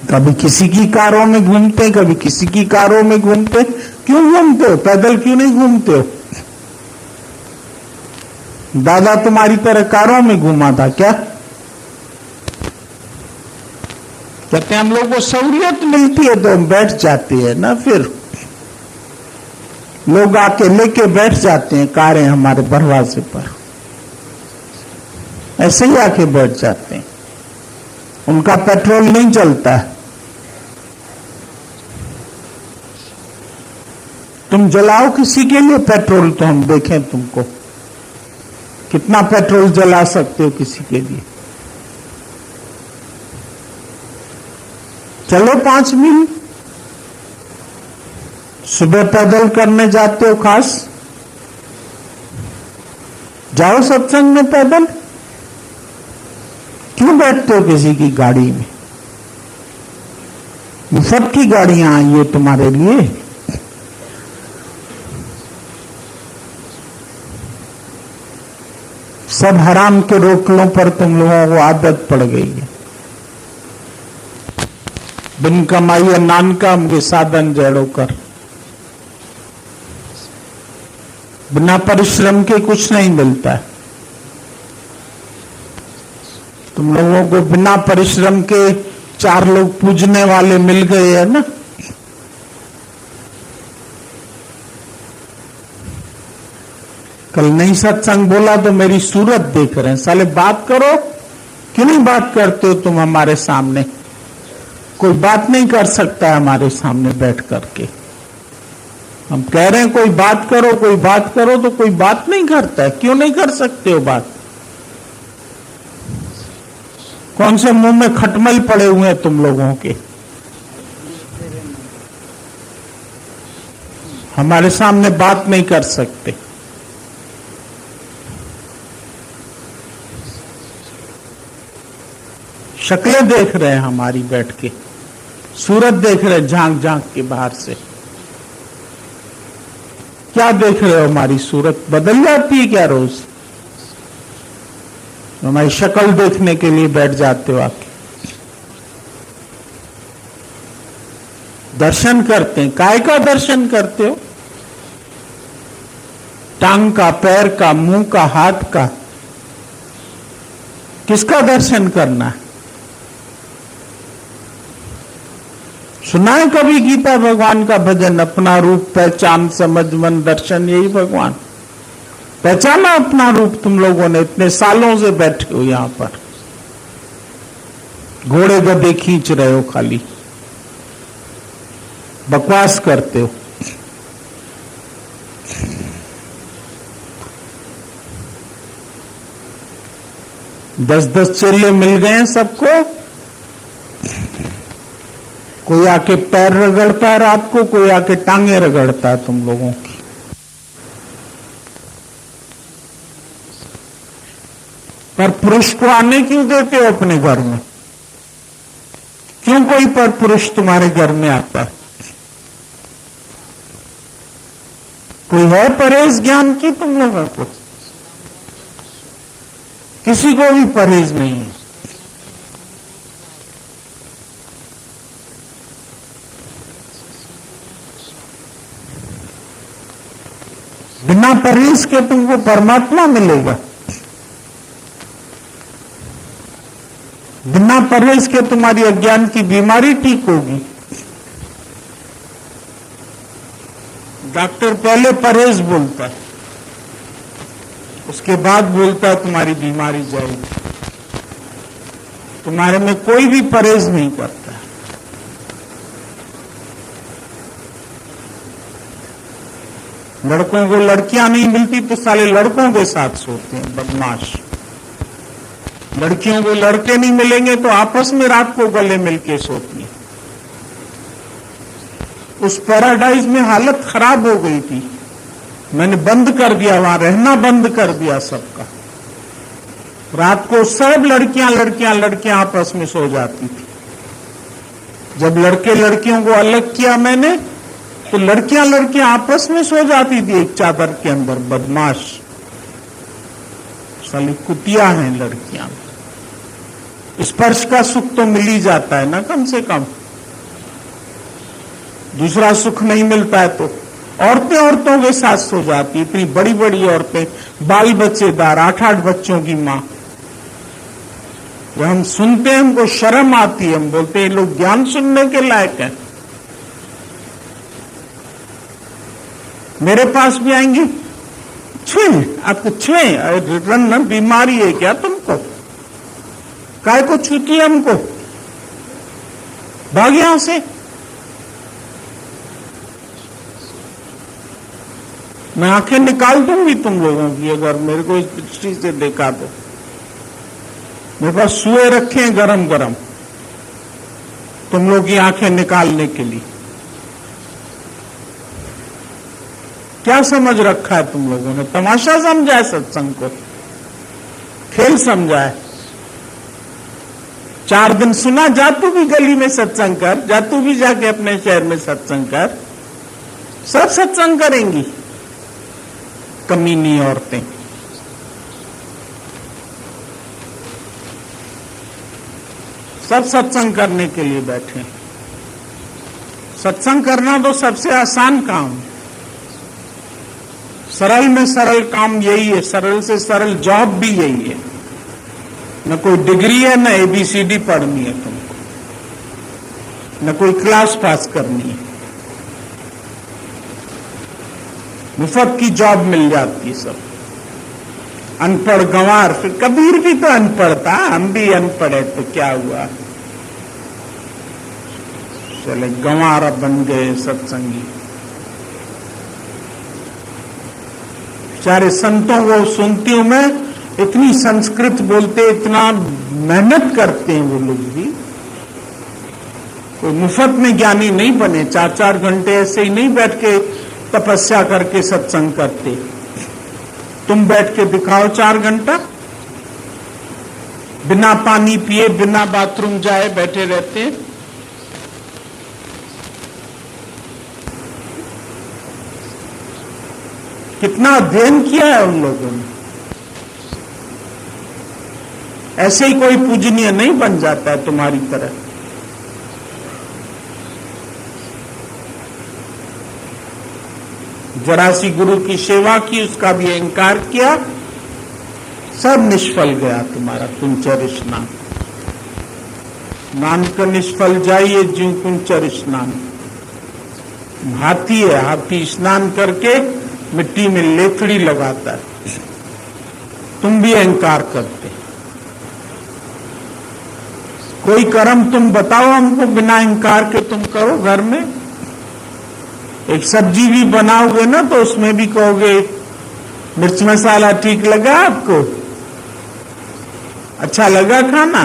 कभी किसी की कारों में घूमते, कभी किसी की कारों में घूमते। क्यों घूमते हो? पैदल क्यों नहीं घूमते हो? दादा तुम्हारी तरह कारों में घूमा था क्या? कहते हैं हम लोग को सहूलियत मिलती है तो हम बैठ जाते हैं ना। फिर लोग आके लेके बैठ जाते हैं कारें हमारे दरवाजे पर, ऐसे ही आके बैठ जाते हैं। उनका पेट्रोल नहीं चलता है। तुम जलाओ किसी के लिए पेट्रोल तो हम देखें तुमको कितना पेट्रोल जला सकते हो किसी के लिए। चलो 5 मील सुबह पैदल करने जाते हो, खास जाओ सत्संग में पैदल। क्यों बैठते हो किसी की गाड़ी में? मुफ्त की गाड़ियां आई है तुम्हारे लिए। सब हराम के रोकलों पर तुम लोगों को आदत पड़ गई है। बिन कमाई नानकाम के साधन जड़ो कर, बिना परिश्रम के कुछ नहीं मिलता है। तुम लोगों को बिना परिश्रम के 4 लोग पूजने वाले मिल गए हैं ना। कल नहीं सत्संग बोला तो मेरी सूरत देख रहे हैं साले। बात करो, क्यों नहीं बात करते हो तुम हमारे सामने? कोई बात नहीं कर सकता है हमारे सामने बैठ करके। हम कह रहे हैं कोई बात करो, कोई बात करो, तो कोई बात नहीं करता है। क्यों नहीं कर सकते हो बात? कौन से मुंह में खटमल पड़े हुए हैं तुम लोगों के? हमारे सामने बात नहीं कर सकते। शक्लें देख रहे हैं हमारी बैठ के, सूरत देख रहे हैं झांक झांक के बाहर से। क्या देख रहे हो? हमारी सूरत बदल जाती है क्या रोज? हमारी शक्ल देखने के लिए बैठ जाते हो आके। दर्शन करते हैं, काय का दर्शन करते हो? टांग का, पैर का, मुंह का, हाथ का? किसका दर्शन करना है? सुना है कभी गीता भगवान का भजन? अपना रूप पहचान समझ मन दर्शन, यही भगवान। पहचाना अपना रूप तुम लोगों ने? इतने सालों से बैठे हो यहां पर, घोड़े गधे खींच रहे हो, खाली बकवास करते हो। दस 10 चेले मिल गए हैं सबको। कोई आके पैर रगड़ता है रात को, कोई आके टांगे रगड़ता है तुम लोगों की। पर पुरुष को आने क्यों देते हो अपने घर में? क्यों कोई पर पुरुष तुम्हारे घर में आता है? कोई है परहेज ज्ञान की तुम लोगों को? किसी को भी परहेज नहीं है। बिना परहेज के तुमको परमात्मा मिलेगा? बिना परहेज के तुम्हारी अज्ञान की बीमारी ठीक होगी? डॉक्टर पहले परहेज बोलता है, उसके बाद बोलता है तुम्हारी बीमारी जाएगी। तुम्हारे में कोई भी परहेज नहीं करता। लड़कों को लड़कियां नहीं मिलती तो साले लड़कों के साथ सोते हैं, बदमाश। लड़कियों को लड़के नहीं मिलेंगे तो आपस में रात को गले मिलके सोती हैं। उस पैराडाइज में हालत खराब हो गई थी, मैंने बंद कर दिया, वहां रहना बंद कर दिया सबका। रात को सब लड़कियां आपस में सो जाती थी। जब लड़के लड़कियों को अलग किया मैंने, तो लड़कियां आपस में सो जाती थी एक चादर के अंदर। बदमाश साली कुतिया हैं लड़कियां। स्पर्श का सुख तो मिल ही जाता है ना कम से कम, दूसरा सुख नहीं मिलता है तो। औरतें औरतों के साथ सो जाती, इतनी बड़ी बड़ी औरतें, बाल बच्चेदार, 8-8 बच्चों की मां। जब हम सुनते हैं हमको शर्म आती है, हम बोलते हैं लोग ज्ञान सुनने के लायक हैं। मेरे पास भी आएंगे, छुए, आपको छुए, रन बीमारी है क्या तुमको, काय को छूती है हमको, भाग यहां से। मैं आंखें निकाल दूंगी तुम लोगों की अगर मेरे को इस दृष्टि से देखा तो। मेरे पास सुए रखे हैं गरम गरम तुम लोग की आंखें निकालने के लिए। क्या समझ रखा है तुम लोगों ने? तमाशा समझा है सत्संग को, खेल समझा है। 4 दिन सुना, जा तू भी गली में सत्संग कर, जा तू भी जाके अपने शहर में सत्संग कर, सब सत्संग करेंगी कमीनी औरतें। सब सत्संग करने के लिए बैठे। सत्संग करना तो सबसे आसान काम है, सरल में सरल काम यही है, सरल से सरल जॉब भी यही है। न कोई डिग्री है, न ABCD पढ़नी है तुमको, न कोई क्लास पास करनी है, मुफ्त की जॉब मिल जाती है सब। अनपढ़ गंवार, फिर कबीर भी तो अनपढ़ था, हम भी अनपढ़ है तो क्या हुआ, चले गंवार बन गए सत्संगी। सारे संतों को सुनती हूं मैं, इतनी संस्कृत बोलते, इतना मेहनत करते हैं वो लोग भी। कोई मुफ्त में ज्ञानी नहीं बने, 4-4 घंटे ऐसे ही नहीं बैठ के तपस्या करके सत्संग करते। तुम बैठ के दिखाओ 4 घंटा, बिना पानी पिए, बिना बाथरूम जाए बैठे रहते हैं। कितना अध्ययन किया है उन लोगों ने। ऐसे ही कोई पूजनीय नहीं बन जाता है तुम्हारी तरह। जरासी गुरु की सेवा की, उसका भी अहंकार किया, सब निष्फल गया तुम्हारा कुंचर स्नान। नानक निष्फल जाइए ज्यों कुंचर स्नान। हाथी है, हाथी स्नान करके मिट्टी में लेथड़ी लगाता है, तुम भी अहंकार करते। कोई कर्म तुम बताओ हमको बिना अहंकार के तुम करो घर में। एक सब्जी भी बनाओगे ना तो उसमें भी कहोगे मिर्च मसाला ठीक लगा आपको, अच्छा लगा खाना,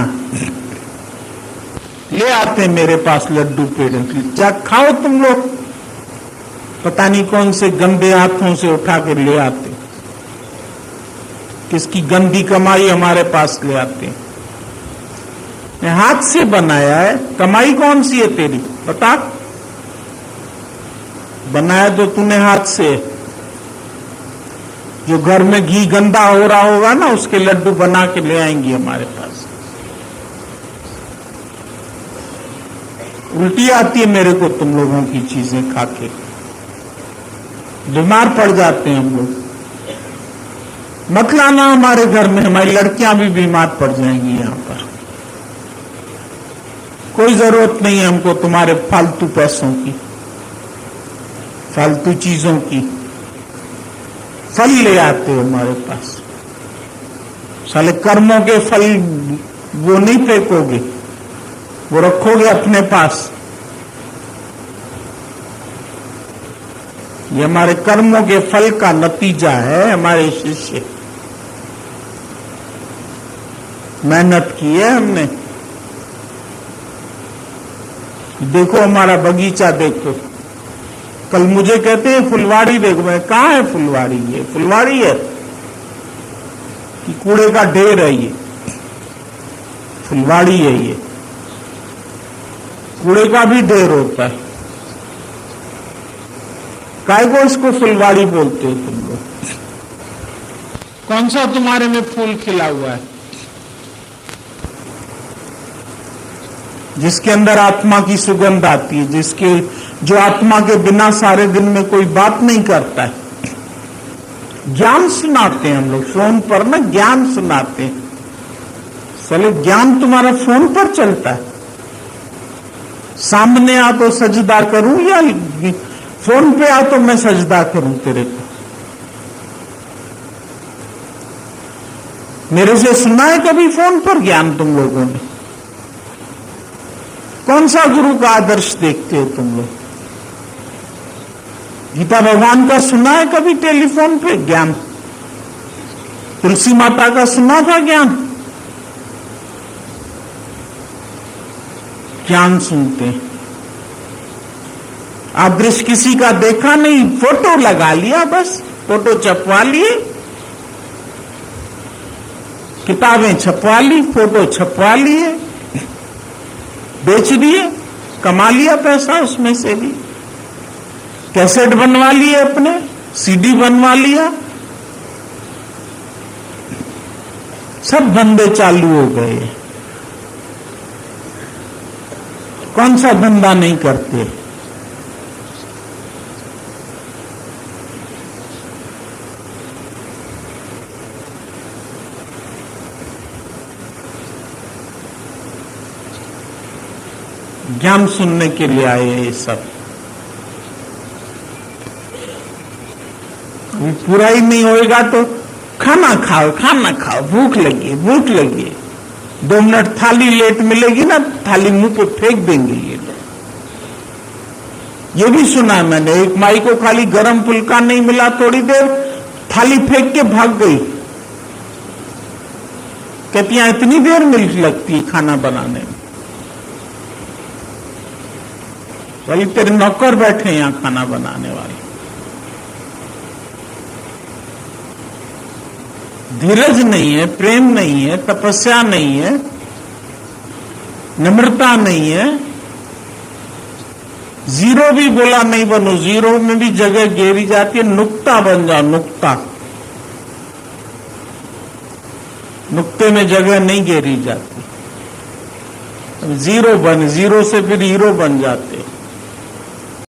ले आते मेरे पास लड्डू पेड़े, क्या खाओ तुम लोग। पता नहीं कौन से गंदे हाथों से उठा के ले आते, किसकी गंदी कमाई हमारे पास ले आते। हाथ से बनाया है, कमाई कौन सी है तेरी बता। बनाया तो तूने हाथ से। जो घर में घी गंदा हो रहा होगा ना, उसके लड्डू बना के ले आएंगी हमारे पास। उल्टी आती है मेरे को तुम लोगों की चीजें खा के, बीमार पड़ जाते हैं हम लोग। मत लाना हमारे घर में, हमारी लड़कियां भी बीमार पड़ जाएंगी यहां पर। कोई जरूरत नहीं है हमको तुम्हारे फालतू पैसों की, फालतू चीजों की। फल ले आते हो हमारे पास, साले कर्मों के फल वो नहीं फेंकोगे, वो रखोगे अपने पास। ये हमारे कर्मों के फल का नतीजा है। हमारे शिष्य मेहनत की है हमने। देखो हमारा बगीचा देखो। कल मुझे कहते हैं फुलवाड़ी देखो, मैं कहाँ है फुलवाड़ी? ये फुलवाड़ी है कि कूड़े का ढेर है? ये फुलवाड़ी है। ये कूड़े का भी ढेर होता है। काय को इसको फुलवाड़ी बोलते हो तुम लोग? कौन सा तुम्हारे में फूल खिला हुआ है? जिसके अंदर आत्मा की सुगंध आती है, जो आत्मा के बिना सारे दिन में कोई बात नहीं करता है। ज्ञान सुनाते हैं हम लोग फोन पर ना, ज्ञान सुनाते हैं। साले ज्ञान तुम्हारा फोन पर चलता है। सामने आ तो सजदा करूं या फोन पे आ तो मैं सजदा करूं तेरे को? मेरे से सुना है कभी फोन पर ज्ञान तुम लोगों ने? कौन सा गुरु का आदर्श देखते हो तुम लोग? गीता भगवान का सुना है कभी टेलीफोन पे ज्ञान? तुलसी माता का सुना था ज्ञान? ज्ञान सुनते हैं। आदर्श किसी का देखा नहीं, फोटो लगा लिया, बस फोटो छपवा लिए, किताबें छपवा ली, फोटो छपवा लिए, बेच दिए, कमा लिया पैसा उसमें से भी, कैसेट बनवा लिए अपने, सीडी बनवा लिया, सब धंधे चालू हो गए। कौन सा धंधा नहीं करते? ज्ञान सुनने के लिए आए ये सब। पूरा ही नहीं होएगा तो खाना खाओ, खाना खाओ, भूख लगी है, भूख लगी है। 2 मिनट थाली लेट मिलेगी ना, थाली मुंह पे फेंक देंगे ये लोग। ये भी सुना है मैंने, एक माई को खाली गरम फुल्का नहीं मिला, थोड़ी देर थाली फेंक के भाग गई। कहती हैं इतनी देर मिल लगती है खाना बनाने में? वही तेरे नौकर बैठे यहां खाना बनाने वाले। धीरज नहीं है, प्रेम नहीं है, तपस्या नहीं है, नम्रता नहीं है। जीरो भी बोला नहीं बनो, जीरो में भी जगह घेरी जाती है। नुक्ता बन जाओ, नुक्ता। नुक्ते में जगह नहीं घेरी जाती। जीरो से फिर हीरो बन जाते।